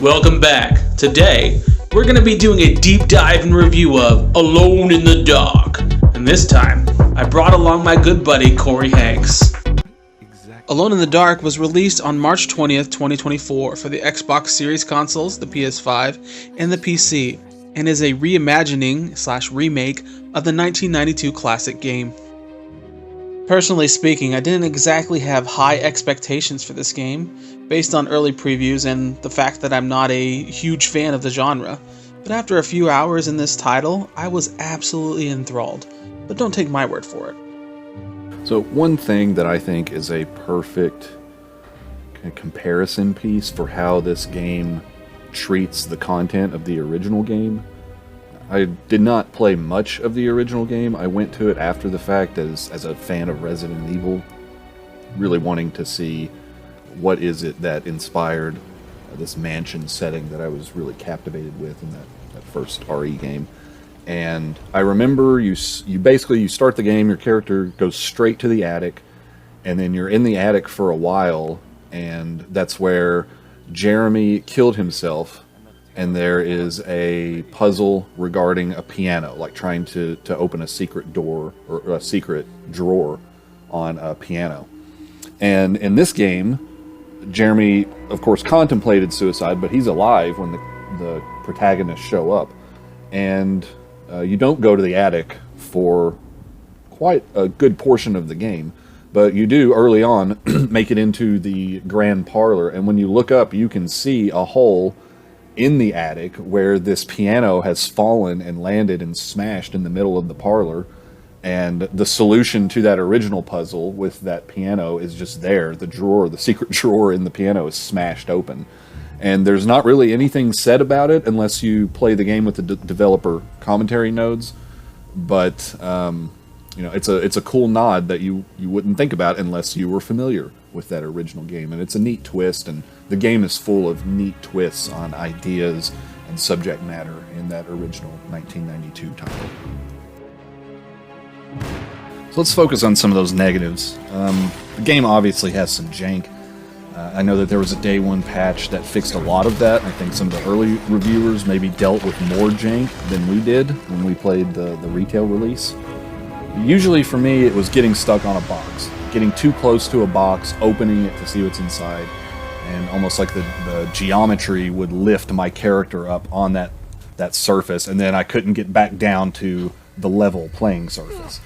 Welcome back. Today, we're going to be doing a deep dive and review of Alone in the Dark. And this time, I brought along my good buddy, Cory Hanks. Alone in the Dark was released on March 20th, 2024 for the Xbox Series consoles, the PS5, and the PC, and is a reimagining/remake of the 1992 classic game. Personally speaking, I didn't exactly have high expectations for this game, based on early previews and the fact that I'm not a huge fan of the genre, but after a few hours in this title, I was absolutely enthralled. But don't take my word for it. So one thing that I think is a perfect comparison piece for how this game treats the content of the original game. I did not play much of the original game. I went to it after the fact as a fan of Resident Evil, really wanting to see what is it that inspired this mansion setting that I was really captivated with in that first RE game. And I remember you start the game, your character goes straight to the attic, and then you're in the attic for a while, and that's where Jeremy killed himself. And there is a puzzle regarding a piano, like trying to open a secret door or a secret drawer on a piano. And in this game, Jeremy, of course, contemplated suicide, but he's alive when the protagonists show up. And you don't go to the attic for quite a good portion of the game, but you do early on make it into the grand parlor. And when you look up, you can see a hole in the attic where this piano has fallen and landed and smashed in the middle of the parlor, and the solution to that original puzzle with that piano is just there. The secret drawer in the piano is smashed open, and there's not really anything said about it unless you play the game with the developer commentary nodes, but it's a cool nod that you wouldn't think about unless you were familiar with that original game. And it's a neat twist, and the game is full of neat twists on ideas and subject matter in that original 1992 title. So let's focus on some of those negatives. The game obviously has some jank. I know that there was a day one patch that fixed a lot of that. I think some of the early reviewers maybe dealt with more jank than we did when we played the retail release. Usually for me, it was getting stuck on a box. Getting too close to a box, opening it to see what's inside, and almost like the geometry would lift my character up on that surface, and then I couldn't get back down to the level playing surface.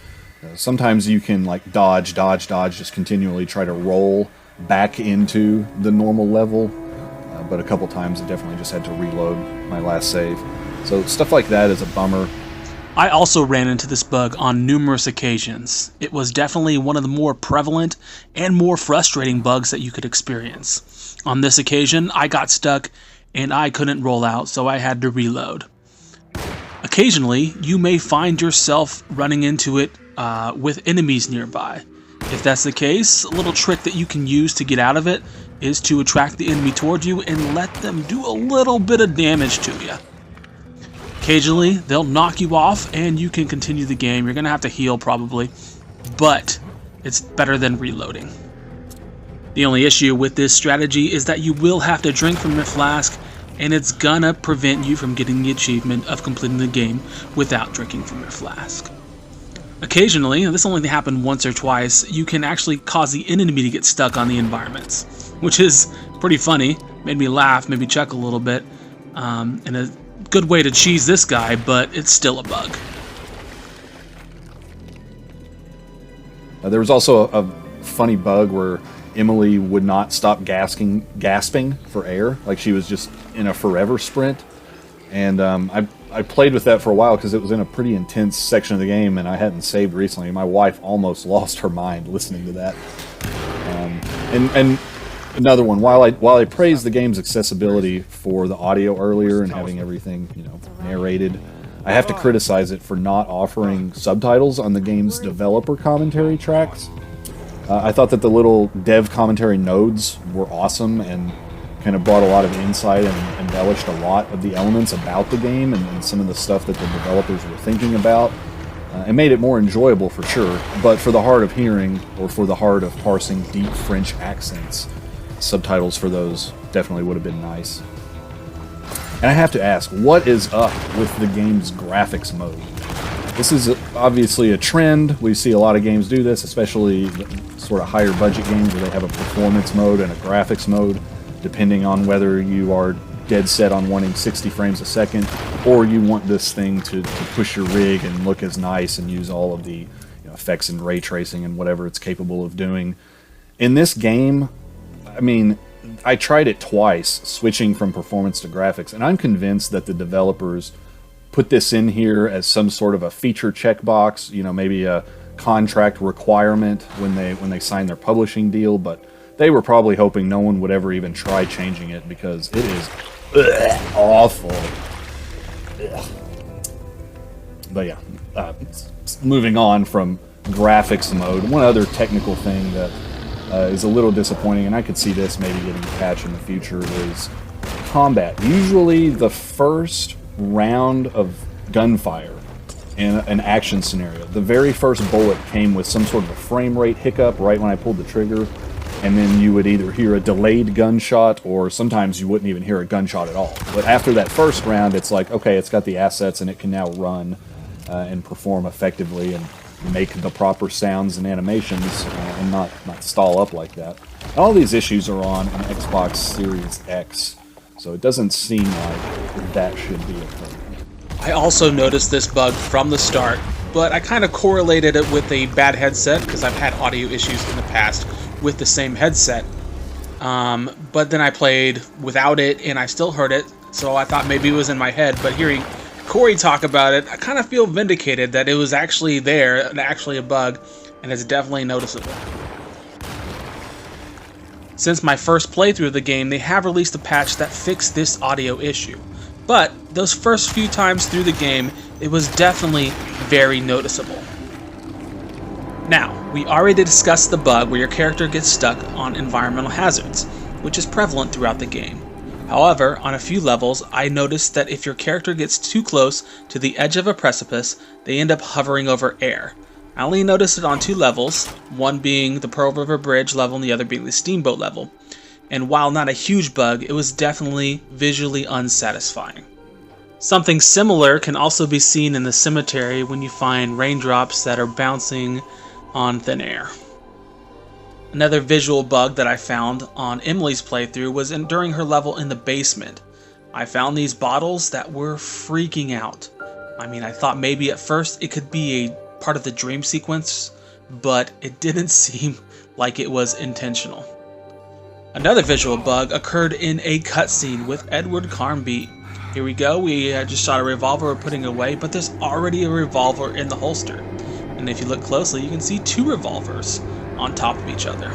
Sometimes you can like dodge, just continually try to roll back into the normal level, but a couple times I definitely just had to reload my last save. So stuff like that is a bummer. I also ran into this bug on numerous occasions. It was definitely one of the more prevalent and more frustrating bugs that you could experience. On this occasion, I got stuck and I couldn't roll out, so I had to reload. Occasionally, you may find yourself running into it with enemies nearby. If that's the case, a little trick that you can use to get out of it is to attract the enemy toward you and let them do a little bit of damage to you. Occasionally, they'll knock you off and you can continue the game. You're going to have to heal probably, but it's better than reloading. The only issue with this strategy is that you will have to drink from your flask, and it's gonna prevent you from getting the achievement of completing the game without drinking from your flask. Occasionally, and this only happened once or twice, you can actually cause the enemy to get stuck on the environments, which is pretty funny. Made me laugh, made me chuckle a little bit, and a good way to cheese this guy, but it's still a bug. There was also a funny bug where Emily would not stop gasping for air, like she was just in a forever sprint. And I played with that for a while because it was in a pretty intense section of the game, and I hadn't saved recently. My wife almost lost her mind listening to that. And another one, while I praised the game's accessibility for the audio earlier and having everything narrated, I have to criticize it for not offering subtitles on the game's developer commentary tracks. I thought that the little dev commentary nodes were awesome and kind of brought a lot of insight and embellished a lot of the elements about the game and some of the stuff that the developers were thinking about. It made it more enjoyable for sure, but for the hard of hearing or for the hard of parsing deep French accents, subtitles for those definitely would have been nice. And I have to ask, what is up with the game's graphics mode? This is obviously a trend. We see a lot of games do this, especially sort of higher budget games where they have a performance mode and a graphics mode, depending on whether you are dead set on wanting 60 frames a second, or you want this thing to push your rig and look as nice and use all of the effects and ray tracing and whatever it's capable of doing. In this game, I mean, I tried it twice, switching from performance to graphics, and I'm convinced that the developers put this in here as some sort of a feature checkbox, maybe a contract requirement when they sign their publishing deal, but they were probably hoping no one would ever even try changing it because it is awful. Ugh. But yeah, moving on from graphics mode, one other technical thing that is a little disappointing, and I could see this maybe getting patched in the future, is combat. Usually the first round of gunfire in an action scenario, the very first bullet came with some sort of a frame rate hiccup right when I pulled the trigger, and then you would either hear a delayed gunshot, or sometimes you wouldn't even hear a gunshot at all. But after that first round, it's like, okay, it's got the assets and it can now run and perform effectively and make the proper sounds and animations and not stall up like that. All these issues are on an Xbox Series X, so it doesn't seem like that should be a thing. I also noticed this bug from the start, but I kind of correlated it with a bad headset because I've had audio issues in the past with the same headset. But then I played without it and I still heard it, so I thought maybe it was in my head, but hearing Cory talk about it, I kind of feel vindicated that it was actually there, and actually a bug, and it's definitely noticeable. Since my first playthrough of the game, they have released a patch that fixed this audio issue. But those first few times through the game, it was definitely very noticeable. Now, we already discussed the bug where your character gets stuck on environmental hazards, which is prevalent throughout the game. However, on a few levels, I noticed that if your character gets too close to the edge of a precipice, they end up hovering over air. I only noticed it on 2 levels, one being the Pearl River Bridge level and the other being the Steamboat level. And while not a huge bug, it was definitely visually unsatisfying. Something similar can also be seen in the cemetery when you find raindrops that are bouncing on thin air. Another visual bug that I found on Emily's playthrough was during her level in the basement. I found these bottles that were freaking out. I mean, I thought maybe at first it could be a part of the dream sequence, but it didn't seem like it was intentional. Another visual bug occurred in a cutscene with Edward Carnby. Here we go, we just shot a revolver, we're putting it away, but there's already a revolver in the holster. And if you look closely, you can see 2 revolvers on top of each other.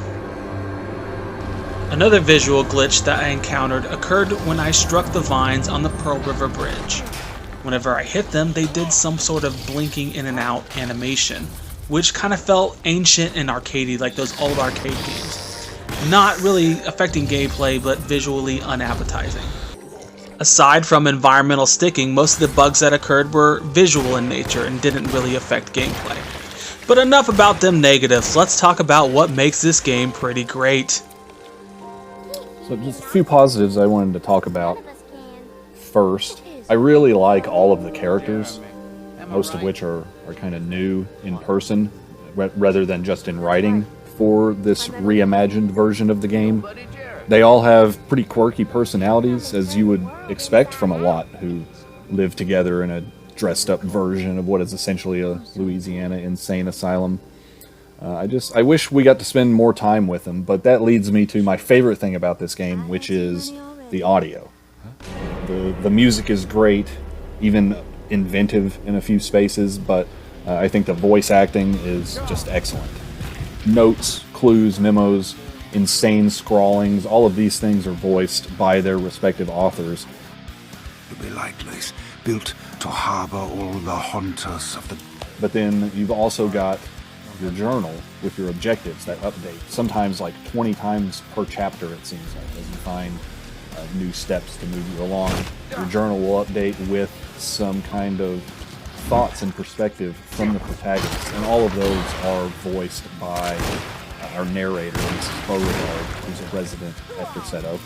Another visual glitch that I encountered occurred when I struck the vines on the Pearl River Bridge. Whenever I hit them, they did some sort of blinking in and out animation, which kind of felt ancient and arcadey, like those old arcade games. Not really affecting gameplay, but visually unappetizing. Aside from environmental sticking, most of the bugs that occurred were visual in nature and didn't really affect gameplay. But enough about them negatives, let's talk about what makes this game pretty great. So just a few positives I wanted to talk about. First, I really like all of the characters, most of which are kind of new in person, rather than just in writing for this reimagined version of the game. They all have pretty quirky personalities, as you would expect from a lot who live together in a dressed up version of what is essentially a Louisiana insane asylum. I wish we got to spend more time with them, but that leads me to my favorite thing about this game, which is the audio. The music is great, even inventive in a few spaces, but I think the voice acting is just excellent. Notes, clues, memos, insane scrawlings, all of these things are voiced by their respective authors. It'll be like this, built to harbor all the hunters of the... But then you've also got your journal with your objectives that update, sometimes like 20 times per chapter it seems like, as you find new steps to move you along. Your journal will update with some kind of thoughts and perspective from the protagonist, and all of those are voiced by our narrator, Mrs. Beauregard, who's a resident at Corsetto.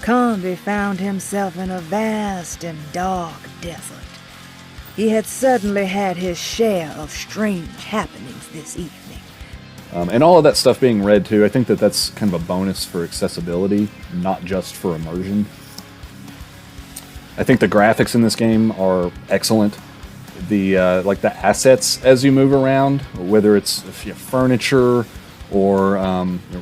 Cory found himself in a vast and dark desert. He had certainly had his share of strange happenings this evening. And all of that stuff being read too, I think that that's kind of a bonus for accessibility, not just for immersion. I think the graphics in this game are excellent. The the assets as you move around, whether it's furniture or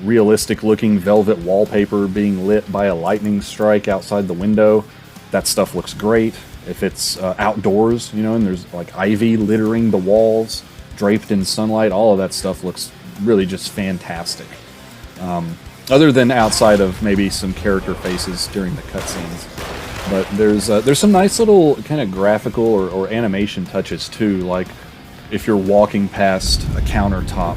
realistic-looking velvet wallpaper being lit by a lightning strike outside the window, that stuff looks great. If it's outdoors, and there's like ivy littering the walls, draped in sunlight, all of that stuff looks really just fantastic. Other than outside of maybe some character faces during the cutscenes. But there's some nice little kind of graphical or animation touches too, like if you're walking past a countertop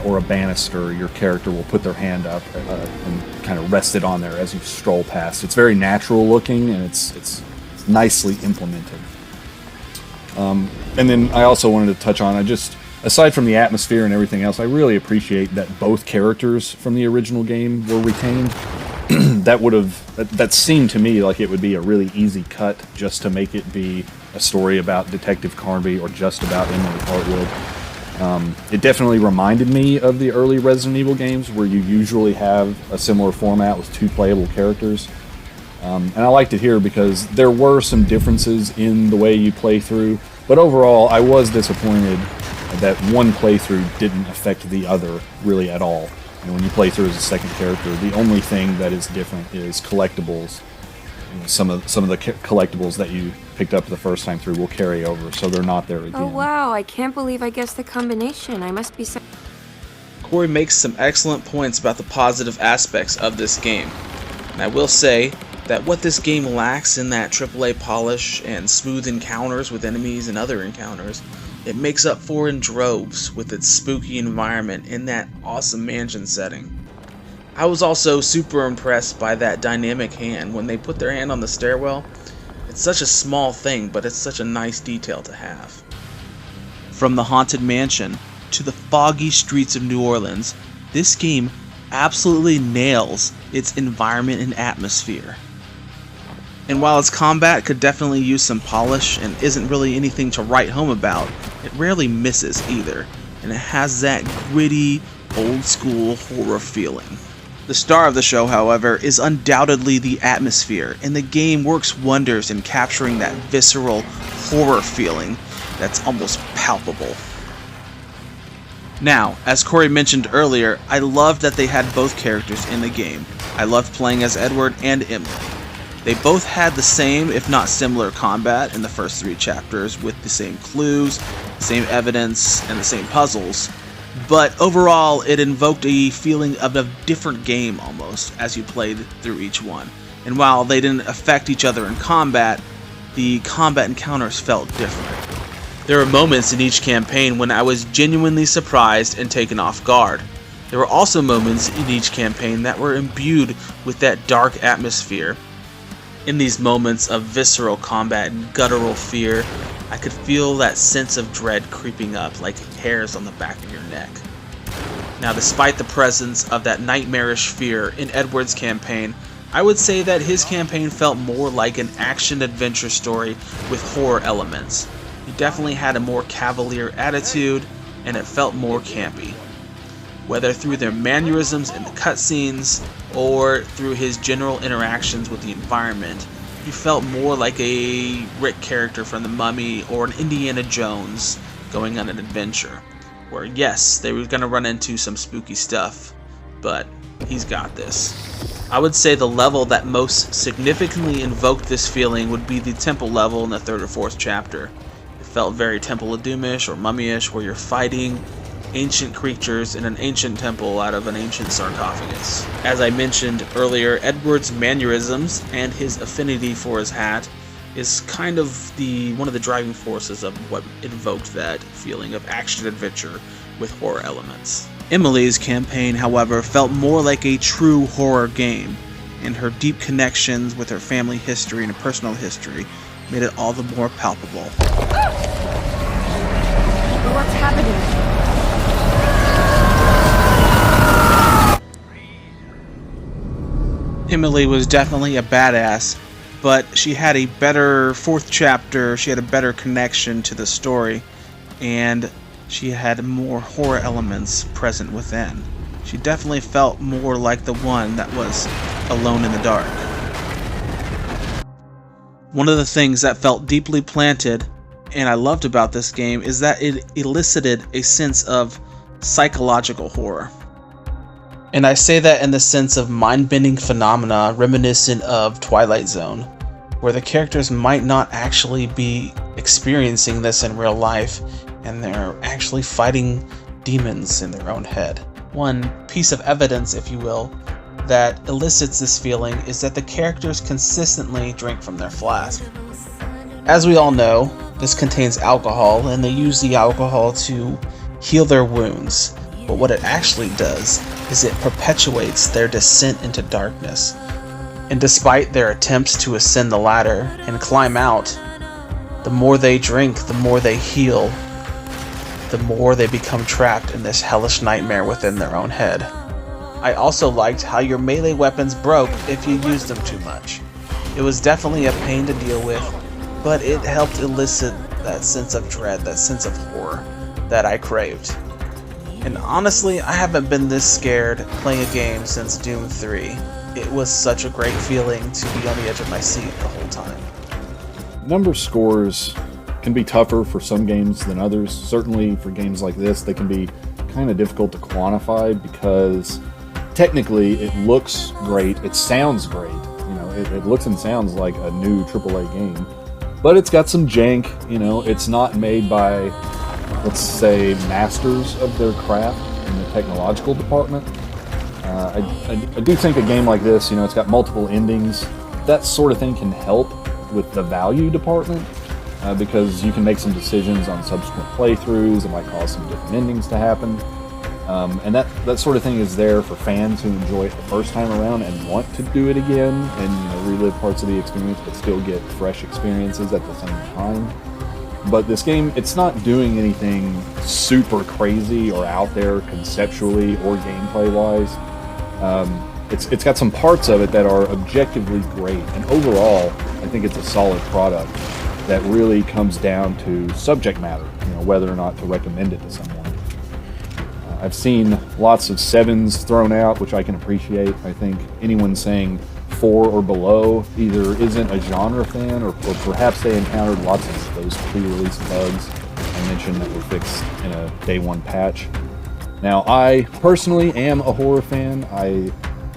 or a banister, your character will put their hand up and kind of rest it on there as you stroll past. It's very natural looking and it's nicely implemented. And then I also wanted to touch on, aside from the atmosphere and everything else, I really appreciate that both characters from the original game were retained. That seemed to me like it would be a really easy cut just to make it be a story about Detective Cory or just about Emily Hartwood. It definitely reminded me of the early Resident Evil games where you usually have a similar format with two playable characters. And I liked it here because there were some differences in the way you play through, but overall I was disappointed that one playthrough didn't affect the other really at all. And when you play through as a second character, the only thing that is different is collectibles. Some of the collectibles that you picked up the first time through will carry over, so they're not there again. Oh wow, I can't believe I guessed the combination. I must be so... Cory makes some excellent points about the positive aspects of this game. And I will say that what this game lacks in that AAA polish and smooth encounters with enemies and other encounters, it makes up for in droves with its spooky environment in that awesome mansion setting. I was also super impressed by that dynamic hand when they put their hand on the stairwell. It's such a small thing, but it's such a nice detail to have. From the haunted mansion to the foggy streets of New Orleans, this game absolutely nails its environment and atmosphere. And while its combat could definitely use some polish and isn't really anything to write home about, it rarely misses either, and it has that gritty, old-school horror feeling. The star of the show, however, is undoubtedly the atmosphere, and the game works wonders in capturing that visceral horror feeling that's almost palpable. Now, as Cory mentioned earlier, I loved that they had both characters in the game. I loved playing as Edward and Emily. They both had the same, if not similar, combat in the first 3 chapters with the same clues, the same evidence, and the same puzzles. But overall, it invoked a feeling of a different game almost as you played through each one. And while they didn't affect each other in combat, the combat encounters felt different. There were moments in each campaign when I was genuinely surprised and taken off guard. There were also moments in each campaign that were imbued with that dark atmosphere. In these moments of visceral combat and guttural fear, I could feel that sense of dread creeping up like hairs on the back of your neck. Now, despite the presence of that nightmarish fear in Edward's campaign, I would say that his campaign felt more like an action-adventure story with horror elements. He definitely had a more cavalier attitude, and it felt more campy. Whether through their mannerisms in the cutscenes, or through his general interactions with the environment, he felt more like a Rick character from The Mummy or an Indiana Jones going on an adventure, where yes, they were going to run into some spooky stuff, but he's got this. I would say the level that most significantly invoked this feeling would be the temple level in the 3rd or 4th chapter. It felt very Temple of Doom-ish or Mummy-ish, where you're fighting ancient creatures in an ancient temple out of an ancient sarcophagus. As I mentioned earlier, Edward's mannerisms and his affinity for his hat is kind of one of the driving forces of what invoked that feeling of action-adventure with horror elements. Emily's campaign, however, felt more like a true horror game, and her deep connections with her family history and her personal history made it all the more palpable. What's happening? Emily was definitely a badass, but she had a better fourth chapter, she had a better connection to the story, and she had more horror elements present within. She definitely felt more like the one that was alone in the dark. One of the things that felt deeply planted and I loved about this game is that it elicited a sense of psychological horror. And I say that in the sense of mind-bending phenomena reminiscent of Twilight Zone, where the characters might not actually be experiencing this in real life, and they're actually fighting demons in their own head. One piece of evidence, if you will, that elicits this feeling is that the characters consistently drink from their flask. As we all know, this contains alcohol, and they use the alcohol to heal their wounds. But what it actually does is it perpetuates their descent into darkness. And despite their attempts to ascend the ladder and climb out, the more they drink, the more they heal, the more they become trapped in this hellish nightmare within their own head. I also liked how your melee weapons broke if you used them too much. It was definitely a pain to deal with, but it helped elicit that sense of dread, that sense of horror that I craved. And honestly, I haven't been this scared playing a game since Doom 3. It was such a great feeling to be on the edge of my seat the whole time. Number scores can be tougher for some games than others. Certainly for games like this, they can be kind of difficult to quantify because technically it looks great, it sounds great. You know, it looks and sounds like a new AAA game, but it's got some jank. You know, it's not made by, let's say, masters of their craft in the technological department. I do think a game like this, you know, it's got multiple endings. That sort of thing can help with the value department because you can make some decisions on subsequent playthroughs. It might cause some different endings to happen. And that sort of thing is there for fans who enjoy it the first time around and want to do it again and, you know, relive parts of the experience but still get fresh experiences at the same time. But this game, it's not doing anything super crazy or out there conceptually or gameplay-wise. It's got some parts of it that are objectively great, and overall, I think it's a solid product that really comes down to subject matter, you know, whether or not to recommend it to someone. I've seen lots of 7s thrown out, which I can appreciate. I think anyone saying 4 or below either isn't a genre fan or perhaps they encountered lots of those pre-release bugs I mentioned that were fixed in a day one patch. Now, I personally am a horror fan. I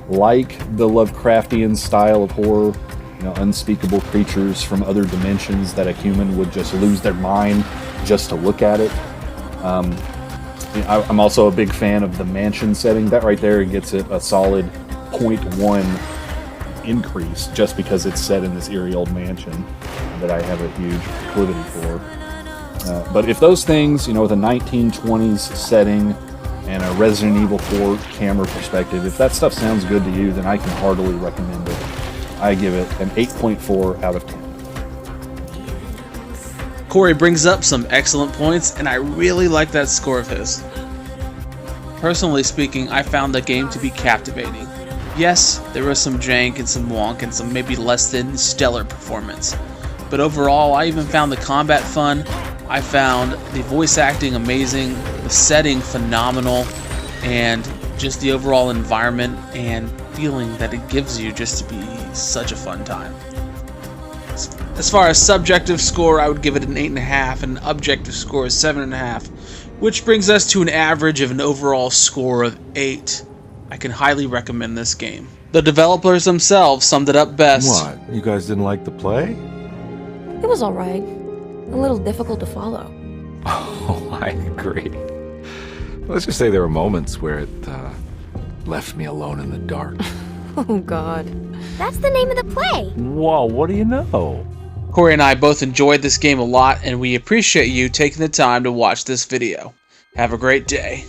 like the Lovecraftian style of horror, you know, unspeakable creatures from other dimensions that a human would just lose their mind just to look at it. I'm also a big fan of the mansion setting. That right there gets it a solid 0.1 increase just because it's set in this eerie old mansion that I have a huge proclivity for. But if those things, you know, with a 1920s setting and a Resident Evil 4 camera perspective, if that stuff sounds good to you, then I can heartily recommend it. I give it an 8.4 out of 10. Cory brings up some excellent points, and I really like that score of his. Personally speaking, I found the game to be captivating. Yes, there was some jank and some wonk and some maybe less than stellar performance. But overall, I even found the combat fun. I found the voice acting amazing, the setting phenomenal, and just the overall environment and feeling that it gives you just to be such a fun time. As far as subjective score, I would give it an 8.5, and objective score is 7.5, which brings us to an average of an overall score of 8. I can highly recommend this game. The developers themselves summed it up best. What? You guys didn't like the play? It was alright. A little difficult to follow. Oh, I agree. Let's just say there were moments where it left me alone in the dark. Oh, God. That's the name of the play. Whoa, what do you know? Cory and I both enjoyed this game a lot, and we appreciate you taking the time to watch this video. Have a great day.